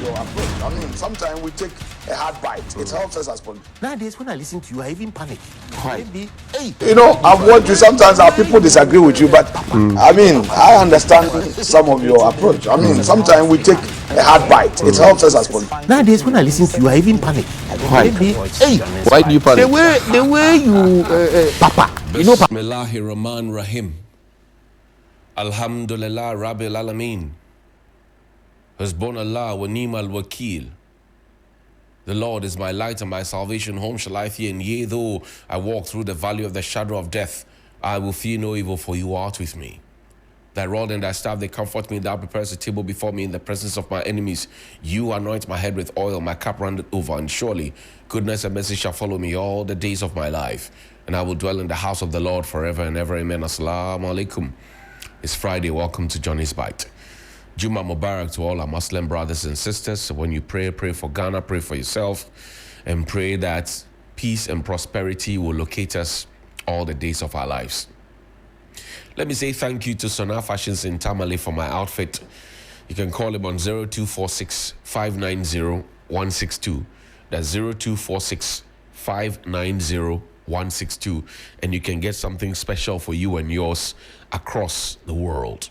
your approach. I mean, sometimes we take a hard bite. It helps us as politicians. Nowadays, when I listen to you, I even panic. Maybe, hey. You know, I've watched you. Sometimes our people disagree with you, but I mean, I understand some of your approach. I mean, sometimes we take a hard bite. It helps us as politicians. Nowadays, when I listen to you, I even panic. Maybe, hey. Why do you panic? The way you, Papa, you know, Papa. Bismillahirrahmanirrahim. Alhamdulillah Rabbil Alameen. Hasbunallah wa ni'mal wakil. The Lord is my light and my salvation. Whom shall I fear? And yea, though I walk through the valley of the shadow of death, I will fear no evil, for you art with me. Thy rod and thy staff, they comfort me. Thou preparest a table before me in the presence of my enemies. You anoint my head with oil, my cup runneth over. And surely goodness and mercy shall follow me all the days of my life. And I will dwell in the house of the Lord forever and ever. Amen. Assalamu alaikum. It's Friday. Welcome to Johnny's Bite. Juma Mubarak to all our Muslim brothers and sisters. When you pray, pray for Ghana, pray for yourself, and pray that peace and prosperity will locate us all the days of our lives. Let me say thank you to Sona Fashions in Tamale for my outfit. You can call him on 0246 590 162. That's 0246 590 162. And you can get something special for you and yours across the world.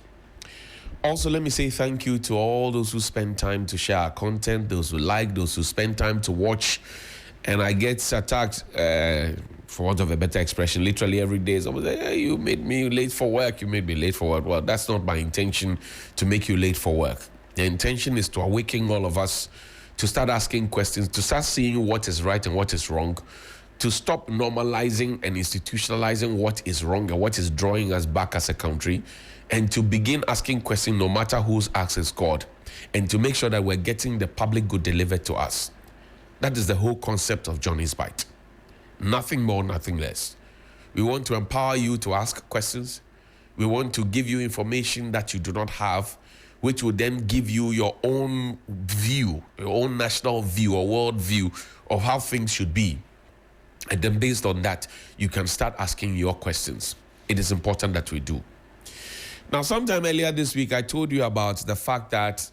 Also, let me say thank you to all those who spend time to share our content, those who like, those who spend time to watch. And I get attacked, for want of a better expression, literally every day. Someone say, hey, you made me late for work. You made me late for work. Well, that's not my intention to make you late for work. The intention is to awaken all of us to start asking questions, to start seeing what is right and what is wrong, to stop normalizing and institutionalizing what is wrong and what is drawing us back as a country, and to begin asking questions no matter whose ask is God, and to make sure that we're getting the public good delivered to us. That is the whole concept of Johnny's Bite. Nothing more, nothing less. We want to empower you to ask questions. We want to give you information that you do not have, which will then give you your own view, your own national view or world view of how things should be. And then based on that, you can start asking your questions. It is important that we do. Now, sometime earlier this week, I told you about the fact that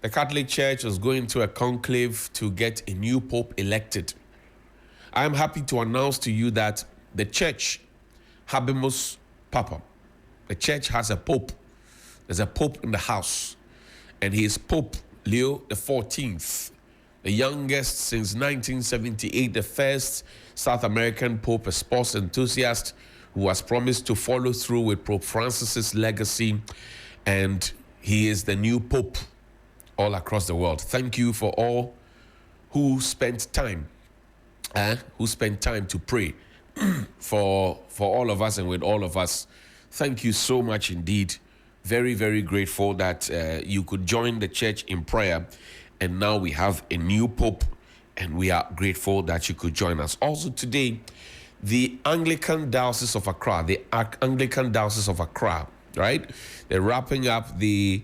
the Catholic Church was going to a conclave to get a new pope elected. I am happy to announce to you that the church, Habemus Papa, the church has a pope. There's a pope in the house, and he is Pope Leo XIV, the youngest since 1978, the first South American pope, a sports enthusiast who has promised to follow through with Pope Francis's legacy, and he is the new pope all across the world. Thank you for all who spent time to pray for all of us and with all of us. Thank you so much indeed. Very, very grateful that you could join the church in prayer, and now we have a new pope, and we are grateful that you could join us. Also today, the Anglican Diocese of Accra, right? They're wrapping up the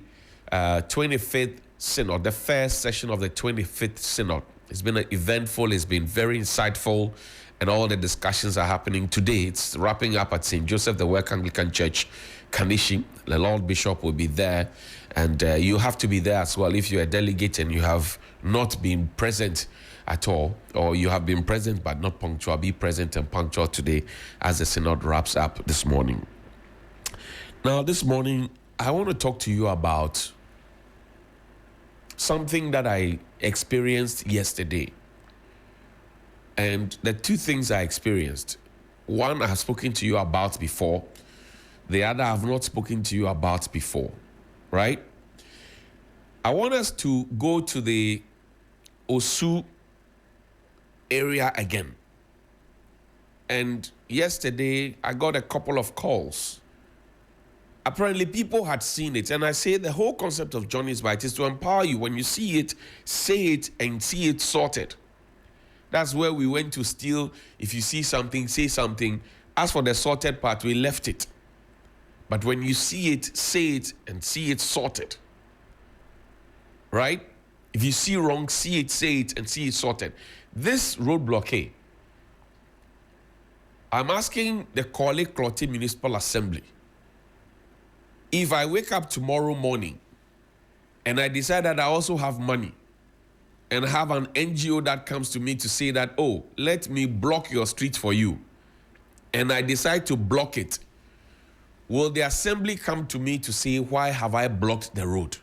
25th Synod, the first session of the 25th Synod. It's been eventful, it's been very insightful, and all the discussions are happening today. It's wrapping up at St. Joseph the Work Anglican Church, Kanishi. The Lord Bishop will be there, and you have to be there as well if you're a delegate and you have not been present at all, or you have been present but not punctual. Be present and punctual today as the Synod wraps up this morning. Now, this morning, I want to talk to you about something that I experienced yesterday. And the two things I experienced, one I have spoken to you about before, the other I have not spoken to you about before, right? I want us to go to the Osu area again. And yesterday, I got a couple of calls. Apparently, people had seen it. And I say the whole concept of Johnny's Bite is to empower you. When you see it, say it and see it sorted. That's where we went to steal. If you see something, say something. As for the sorted part, we left it. But when you see it, say it and see it sorted. Right? If you see wrong, see it, say it, and see it sorted. This roadblock, I'm asking the Quaye Municipal Assembly, if I wake up tomorrow morning and I decide that I also have money and have an NGO that comes to me to say that, oh, let me block your street for you, and I decide to block it, will the assembly come to me to say, why have I blocked the road?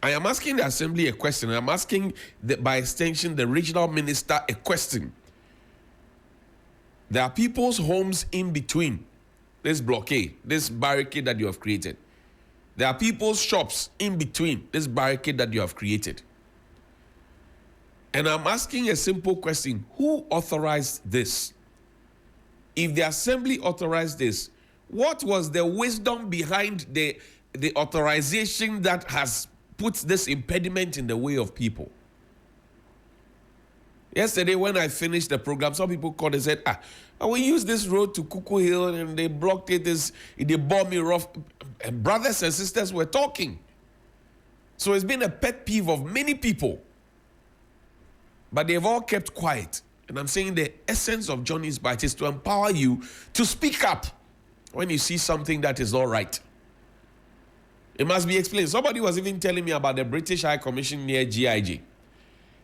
I am asking the assembly a question. I'm asking, by extension, the regional minister a question. There are people's homes in between this blockade, this barricade that you have created. There are people's shops in between this barricade that you have created. And I'm asking a simple question. Who authorized this? If the assembly authorized this, what was the wisdom behind the authorization that has put this impediment in the way of people? Yesterday, when I finished the program, some people called and said, I will use this road to Cuckoo Hill, and they blocked it, they bore me rough. And brothers and sisters were talking. So it's been a pet peeve of many people. But they've all kept quiet. And I'm saying the essence of Johnny's Bite is to empower you to speak up when you see something that is not right. It must be explained. Somebody was even telling me about the British High Commission near GIG.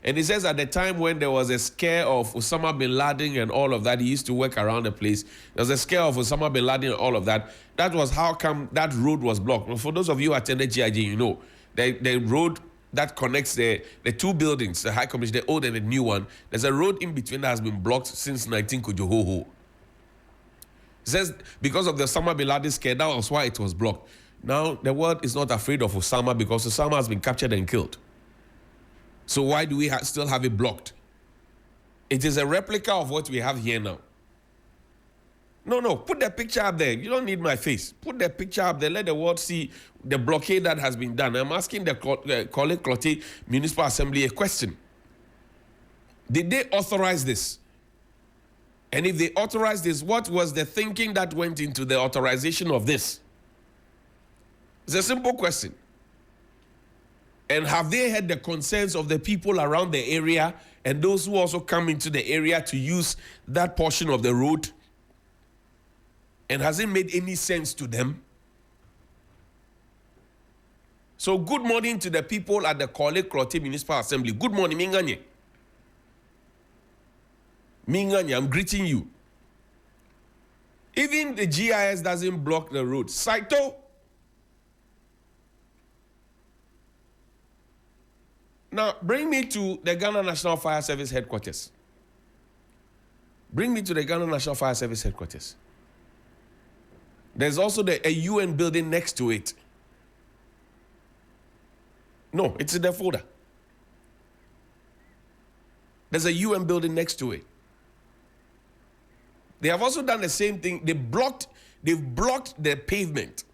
And he says at the time when there was a scare of Osama bin Laden and all of that, he used to work around the place. There was a scare of Osama bin Laden and all of that. That was how come that road was blocked. Well, for those of you who attended GIG, you know, the road that connects the two buildings, the High Commission, the old and the new one, there's a road in between that has been blocked since 19 Kujohoho. He says because of the Osama bin Laden scare, that was why it was blocked. Now, the world is not afraid of Osama because Osama has been captured and killed. So why do we still have it blocked? It is a replica of what we have here now. No, put the picture up there. You don't need my face. Put the picture up there. Let the world see the blockade that has been done. I'm asking the Quaye Municipal Assembly a question. Did they authorize this? And if they authorized this, what was the thinking that went into the authorization of this? It's a simple question. And have they had the concerns of the people around the area and those who also come into the area to use that portion of the road? And has it made any sense to them? So good morning to the people at the Quaye Municipal Assembly. Good morning, Minganye. Minganye, I'm greeting you. Even the GIS doesn't block the road. Saito. Now, bring me to the Ghana National Fire Service headquarters. Bring me to the Ghana National Fire Service headquarters. There's also a UN building next to it. No, it's in the folder. There's a UN building next to it. They have also done the same thing. They've blocked the pavement.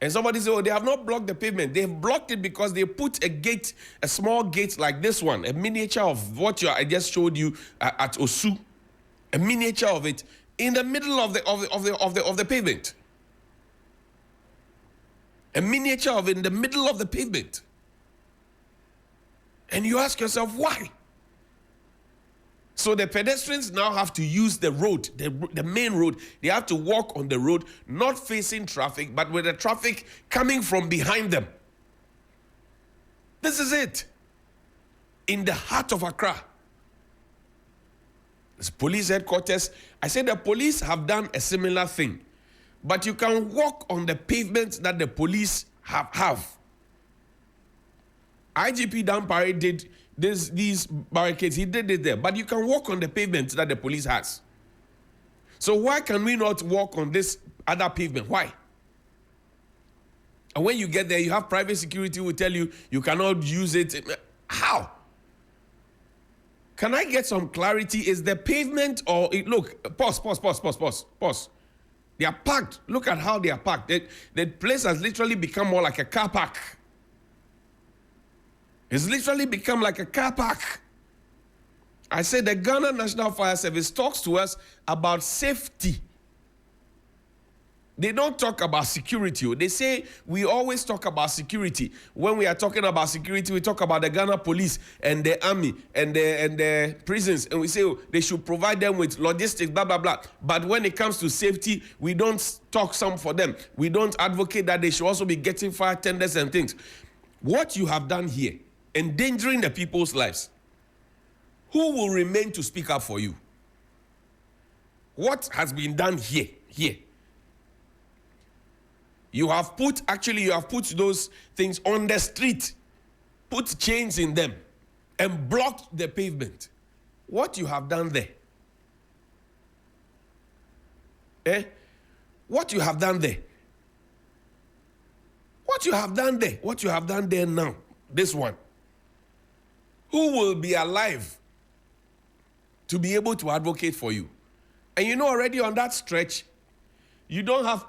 And somebody said, oh, they have not blocked the pavement. They've blocked it because they put a gate, a small gate like this one, a miniature of what I just showed you at Osu, a miniature of it in the middle of the pavement. A miniature of it in the middle of the pavement. And you ask yourself, why? So the pedestrians now have to use the road, the main road. They have to walk on the road, not facing traffic, but with the traffic coming from behind them. This is it. In the heart of Accra. It's police headquarters. I said the police have done a similar thing. But you can walk on the pavement that the police have. IGP Dampare did these barricades. He did it there. But you can walk on the pavement that the police has. So why can we not walk on this other pavement? Why? And when you get there, you have private security who will tell you you cannot use it. How? Can I get some clarity? Is the pavement or... Look, pause. They are packed. Look at how they are packed. The place has literally become more like a car park. It's literally become like a car park. I said the Ghana National Fire Service talks to us about safety. They don't talk about security. They say we always talk about security. When we are talking about security, we talk about the Ghana police and the army and the prisons. And we say they should provide them with logistics, blah, blah, blah. But when it comes to safety, we don't talk some for them. We don't advocate that they should also be getting fire tenders and things. what you have done here, endangering the people's lives, who will remain to speak up for you? What has been done here? You have put those things on the street, put chains in them, and blocked the pavement. What you have done there? What you have done there? What you have done there? What you have done there now? This one. Who will be alive to be able to advocate for you? And you know already on that stretch, you don't have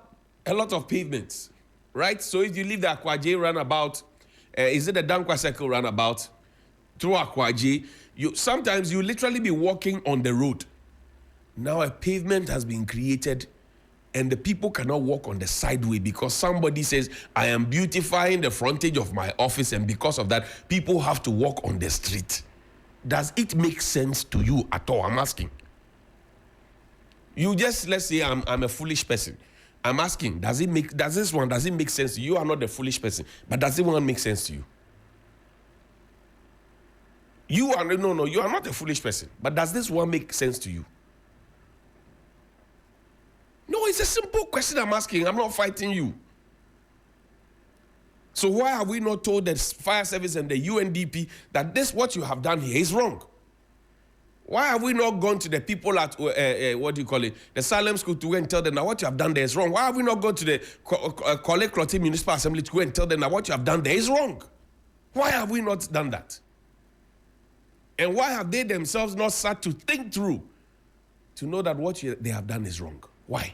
a lot of pavements, right? So if you leave the Quaye runabout, is it the Dankwa Circle runabout, through Quaye, sometimes you literally be walking on the road. Now a pavement has been created and the people cannot walk on the sideway because somebody says, I am beautifying the frontage of my office, and because of that, people have to walk on the street. Does it make sense to you at all? I'm asking. Let's say I'm a foolish person. I'm asking, does it make sense to you? You are not a foolish person, but does it one make sense to you? You are not a foolish person, but does this one make sense to you? No, it's a simple question I'm asking. I'm not fighting you. So why have we not told the fire service and the UNDP that what you have done here is wrong? Why have we not gone to the people at, the Salem School to go and tell them that what you have done there is wrong? Why have we not gone to the Quaye Municipal Assembly to go and tell them that what you have done there is wrong? Why have we not done that? And why have they themselves not sat to think through to know that what they have done is wrong? Why?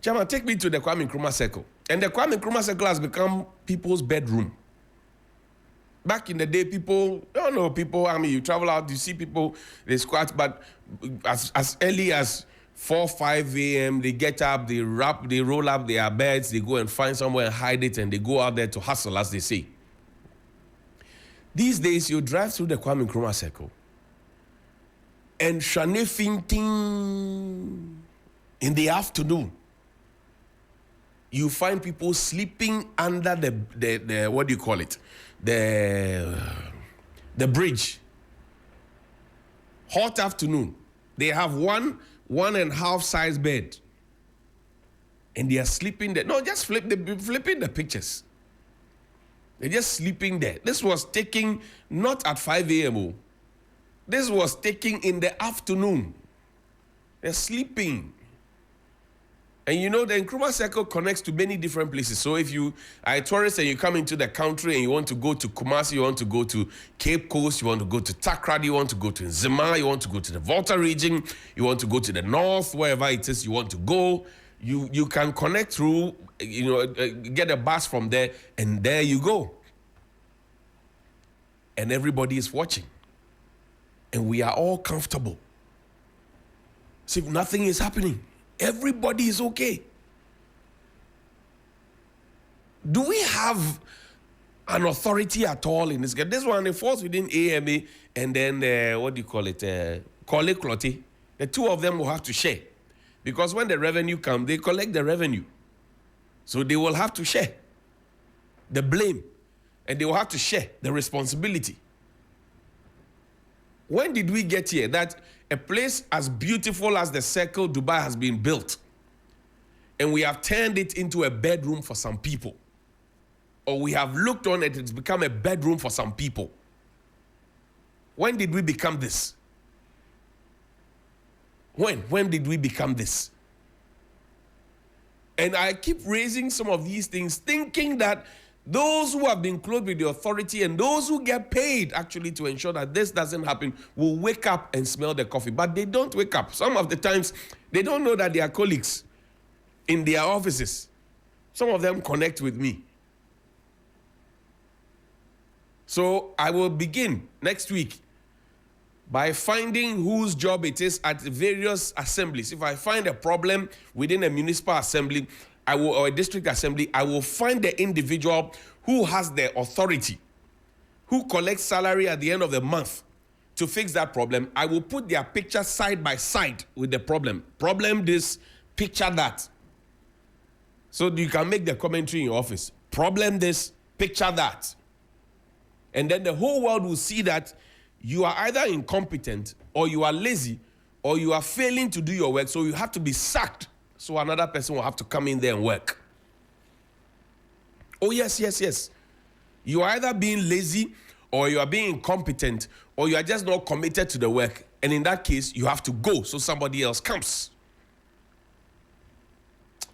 Chairman, take me to the Kwame Nkrumah Circle. And the Kwame Nkrumah Circle has become people's bedroom. Back in the day, you travel out, you see people, they squat, but as early as 4, 5 a.m., they get up, they roll up their beds, they go and find somewhere and hide it, and they go out there to hustle, as they say. These days, you drive through the Kwame Nkrumah Circle, and Shanefinting in the afternoon, you find people sleeping under the what do you call it? The bridge. Hot afternoon. They have one and a half size bed. And they are sleeping there. No, just flipping the pictures. They're just sleeping there. This was taking not at 5 a.m. This was taking in the afternoon. They're sleeping. And you know, the Nkrumah Circle connects to many different places. So if you are a tourist and you come into the country and you want to go to Kumasi, you want to go to Cape Coast, you want to go to Takrady, you want to go to Nzima, you want to go to the Volta region, you want to go to the north, wherever it is you want to go, you can connect through, get a bus from there, and there you go. And everybody is watching. And we are all comfortable. See, nothing is happening. Everybody is okay. Do we have an authority at all in this? This one, it falls within AMA and then, Quaye. The two of them will have to share. Because when the revenue comes, they collect the revenue. So they will have to share the blame. And they will have to share the responsibility. When did we get here that a place as beautiful as the Circle Dubai has been built and we have turned it into a bedroom for some people? Or we have looked on it, it's become a bedroom for some people. When did we become this? When did we become this? And I keep raising some of these things thinking that those who have been clothed with the authority and those who get paid actually to ensure that this doesn't happen will wake up and smell the coffee. But they don't wake up. Some of the times, they don't know that their colleagues in their offices, some of them connect with me. So I will begin next week by finding whose job it is at various assemblies. If I find a problem within a municipal assembly, or a district assembly, I will find the individual who has the authority, who collects salary at the end of the month to fix that problem. I will put their picture side by side with the problem. Problem this, picture that. So you can make the commentary in your office. problem this, picture that. And then the whole world will see that you are either incompetent or you are lazy or you are failing to do your work, so you have to be sacked. So another person will have to come in there and work. Oh, yes. You are either being lazy or you are being incompetent or you are just not committed to the work. And in that case, you have to go so somebody else comes.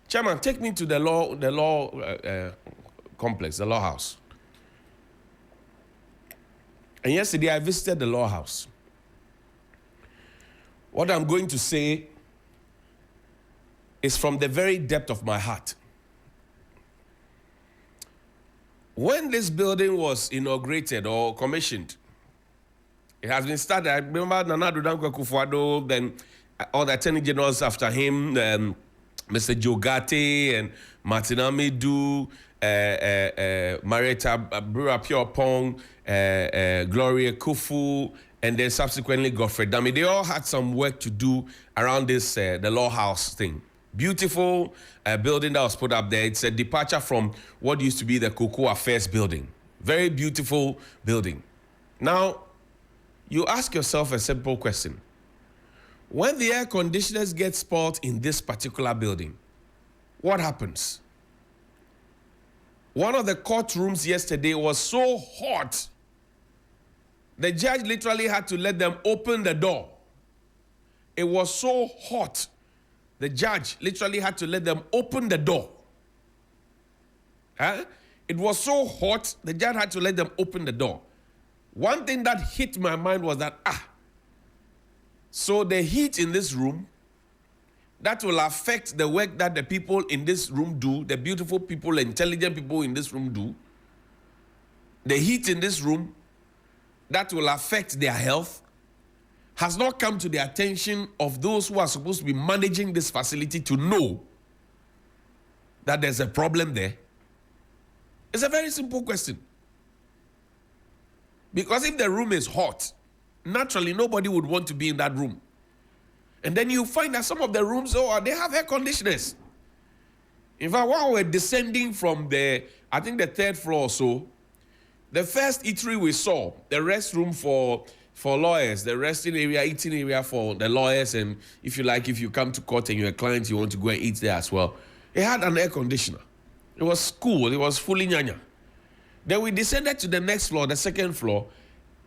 Chairman, take me to the law complex, the law house. And yesterday I visited the law house. What I'm going to say is from the very depth of my heart. When this building was inaugurated or commissioned, it has been started. I remember Nana Dankwa Akufo-Addo, then all the attorney generals after him, Mr. Jogate and Martin Amidu, Marietta Pure-Pong, Gloria Kufu, and then subsequently Godfrey Dami. They all had some work to do around this, the law house thing. Beautiful building that was put up there. It's a departure from what used to be the Cocoa Affairs building. Very beautiful building. Now, you ask yourself a simple question. When the air conditioners get spoiled in this particular building, what happens? One of the courtrooms yesterday was so hot, the judge literally had to let them open the door. It was so hot, the judge literally had to let them open the door. It was so hot, the judge had to let them open the door. One thing that hit my mind was that, so the heat in this room, that will affect the work that the people in this room do, the beautiful people, intelligent people in this room do. The heat in this room, that will affect their health, has not come to the attention of those who are supposed to be managing this facility to know that there's a problem there. It's a very simple question. Because if the room is hot, naturally nobody would want to be in that room. And then you find that some of the rooms, they have air conditioners. In fact, while we're descending from the third floor or so, the first eatery we saw, the restroom for lawyers, the resting area, eating area for the lawyers, and if you come to court and you're a client, you want to go and eat there as well. It had an air conditioner. It was cool. It was fully nyanya. Then we descended to the next floor, the second floor,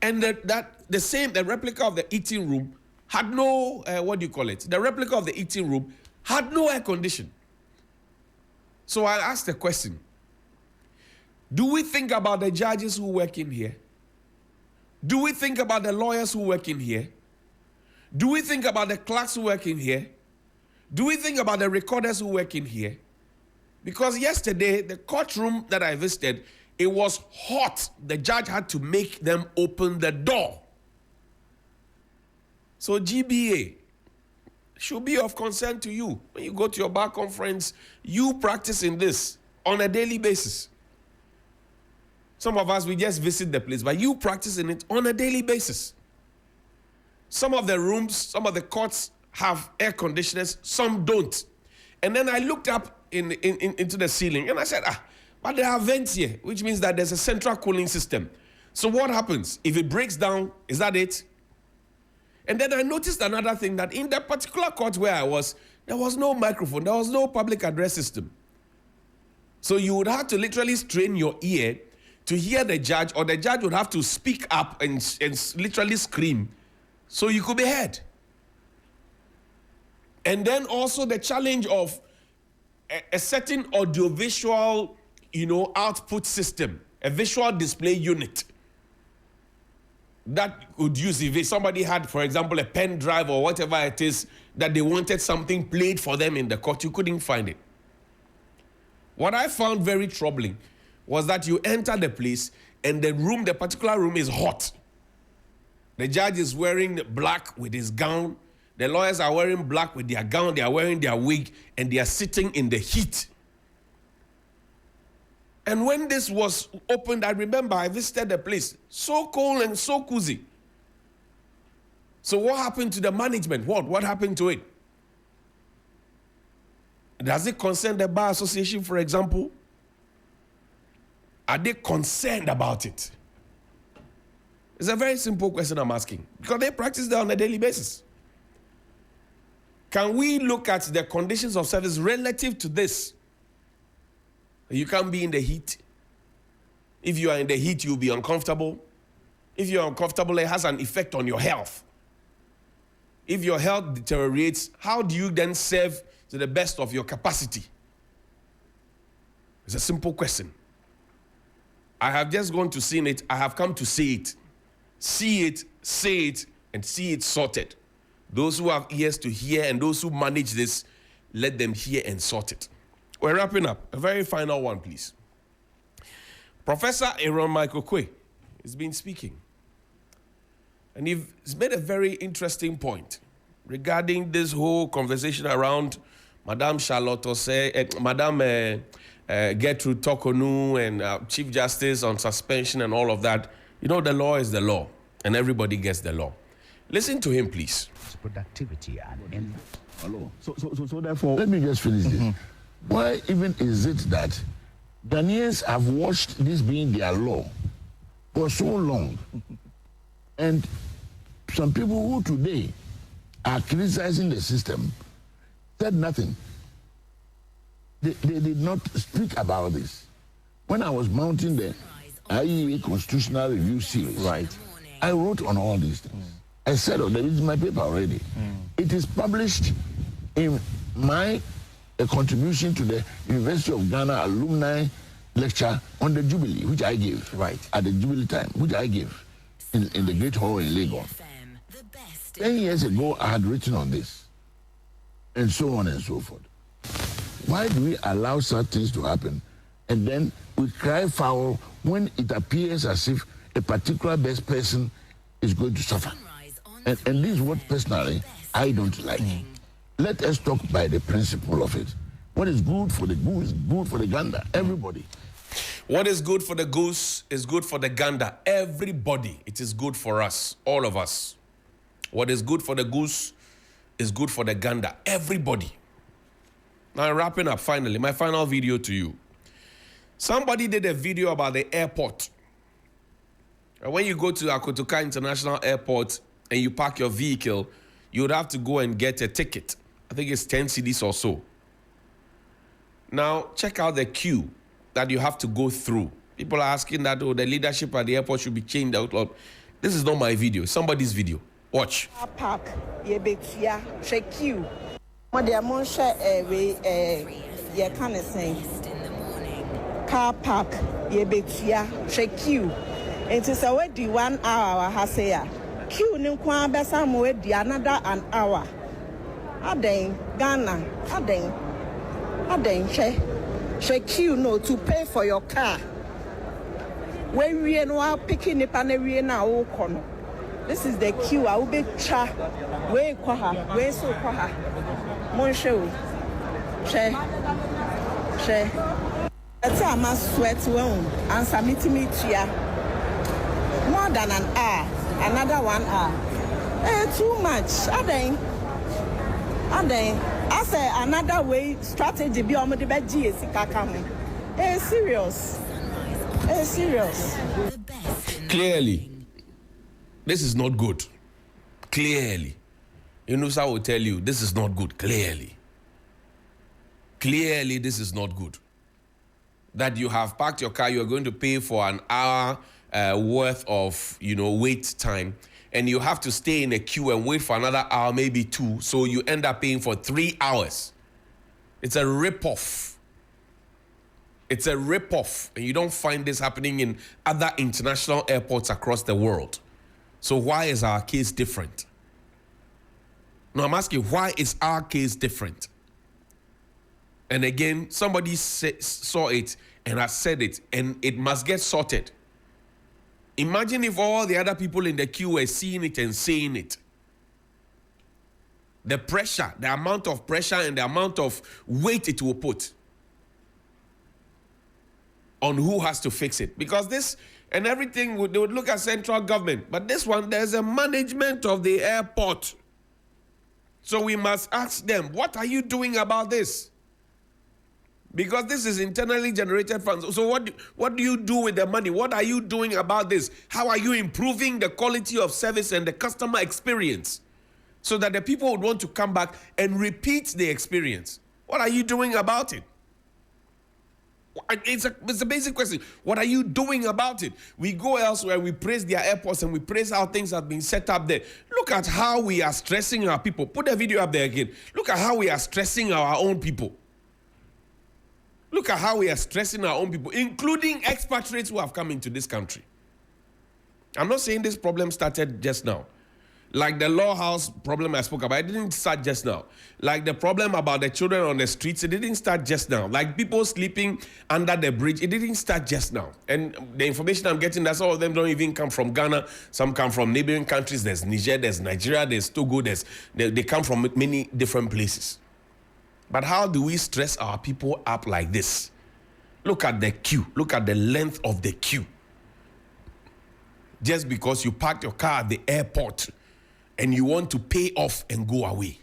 and the replica of the eating room had no, the replica of the eating room had no air condition. So I asked the question, do we think about the judges who work in here? Do we think about the lawyers who work in here? Do we think about the clerks who work in here? Do we think about the recorders who work in here? Because yesterday, the courtroom that I visited, it was hot. The judge had to make them open the door. So GBA should be of concern to you. When you go to your bar conference, you practice in this on a daily basis. Some of us, we just visit the place, but you practice in it on a daily basis. Some of the rooms, some of the courts have air conditioners, some don't. And then I looked up into the ceiling and I said, but there are vents here, which means that there's a central cooling system. So what happens? If it breaks down, is that it? And then I noticed another thing, that in that particular court where I was, there was no microphone, there was no public address system. So you would have to literally strain your ear to hear the judge, or the judge would have to speak up and literally scream so you could be heard. And then also the challenge of a certain audiovisual, output system, a visual display unit that could use, if somebody had, for example, a pen drive or whatever it is, that they wanted something played for them in the court, you couldn't find it. What I found very troubling was that you enter the place and the particular room is hot. The judge is wearing black with his gown. The lawyers are wearing black with their gown. They are wearing their wig and they are sitting in the heat. And when this was opened, I remember I visited the place. So cold and so cozy. So what happened to the management? What happened to it? Does it concern the Bar Association, for example? Are they concerned about it? It's a very simple question I'm asking, because they practice that on a daily basis. Can we look at the conditions of service relative to this? You can't be in the heat. If you are in the heat, you'll be uncomfortable. If you're uncomfortable, it has an effect on your health. If your health deteriorates, how do you then serve to the best of your capacity? It's a simple question. I have just gone to see it. I have come to see it. See it, say it, and see it sorted. Those who have ears to hear and those who manage this, let them hear and sort it. We're wrapping up. A very final one, please. Professor Aaron Michael Quaye has been speaking. And he's made a very interesting point regarding this whole conversation around Madame Charlotte Madame Gertrude Tokonu and Chief Justice on suspension and all of that. You know, the law is the law, and everybody gets the law. Listen to him, please. Productivity and hello. So therefore, let me just finish this. Why even is it that Ghanaians have watched this being their law for so long, and some people who today are criticizing the system said nothing. They did not speak about this. When I was mounting the IEA Constitutional Review Series, right, I wrote on all these things. I said, oh, there is my paper already. It is published in my contribution to the University of Ghana alumni lecture on the Jubilee, which I gave, right, at the Jubilee time, which I gave in the Great Hall in Lagos. 10 years ago, I had written on this, and so on and so forth. Why do we allow such things to happen, and then we cry foul when it appears as if a particular best person is going to suffer? And this is what personally I don't like. Let us talk by the principle of it. What is good for the goose is good for the gander. Everybody. What is good for the goose is good for the gander. Everybody. It is good for us. All of us. What is good for the goose is good for the gander. Everybody. Now, wrapping up finally, my final video to you. Somebody did a video about the airport. And when you go to Accra International Airport and you park your vehicle, you would have to go and get a ticket. I think it's 10 cedis or so. Now, check out the queue that you have to go through. People are asking that, oh, the leadership at the airport should be changed out. This is not my video, it's somebody's video. Watch. Park, yebetia, check queue. What they are share you can say. Car park, yebetia, check queue. It is already 1 hour, has say. Queue no kwa besa mo di another an hour. Aden Ghana, Aden she queue no to pay for your car. When we no picking up and we na o kono. This is the queue. I will be cha. We kwaha, we so kwaha. Mon show. She. That's a mass sweat one and submit me to more than an hour. Another 1 hour. Too much. Aden. I say another way strategy be on the bed serious. Serious. Clearly, this is not good. Clearly. Inusa will tell you this is not good. Clearly. Clearly, this is not good. That you have parked your car, you're going to pay for an hour worth of, wait time, and you have to stay in a queue and wait for another hour, maybe 2, so you end up paying for 3 hours. It's a rip-off. It's a rip-off, and you don't find this happening in other international airports across the world. So why is our case different? No, I'm asking, why is our case different? And again, somebody saw it and has said it, and it must get sorted. Imagine if all the other people in the queue were seeing it and saying it. The pressure, the amount of pressure and the amount of weight it will put on who has to fix it. Because this and everything, they would look at central government. But this one, there's a management of the airport. So we must ask them, what are you doing about this? Because this is internally generated funds. So what do you do with the money? What are you doing about this? How are you improving the quality of service and the customer experience so that the people would want to come back and repeat the experience? What are you doing about it? It's a basic question. What are you doing about it? We go elsewhere, we praise their airports and we praise how things have been set up there. Look at how we are stressing our people. Put the video up there again. Look at how we are stressing our own people. Look at how we are stressing our own people, including expatriates who have come into this country. I'm not saying this problem started just now. Like the law house problem I spoke about, it didn't start just now. Like the problem about the children on the streets, it didn't start just now. Like people sleeping under the bridge, it didn't start just now. And the information I'm getting, that some of them don't even come from Ghana. Some come from neighboring countries. There's Niger, there's Nigeria, there's Togo, they come from many different places. But how do we stress our people up like this? Look at the queue. Look at the length of the queue. Just because you parked your car at the airport and you want to pay off and go away.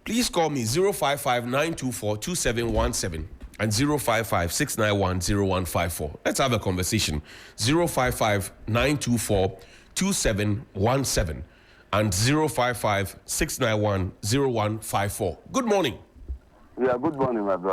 Please call me 055-924-2717 and 055-691-0154. Let's have a conversation. 055-924-2717 and 055-691-0154. Good morning. Yeah, good morning, my brother.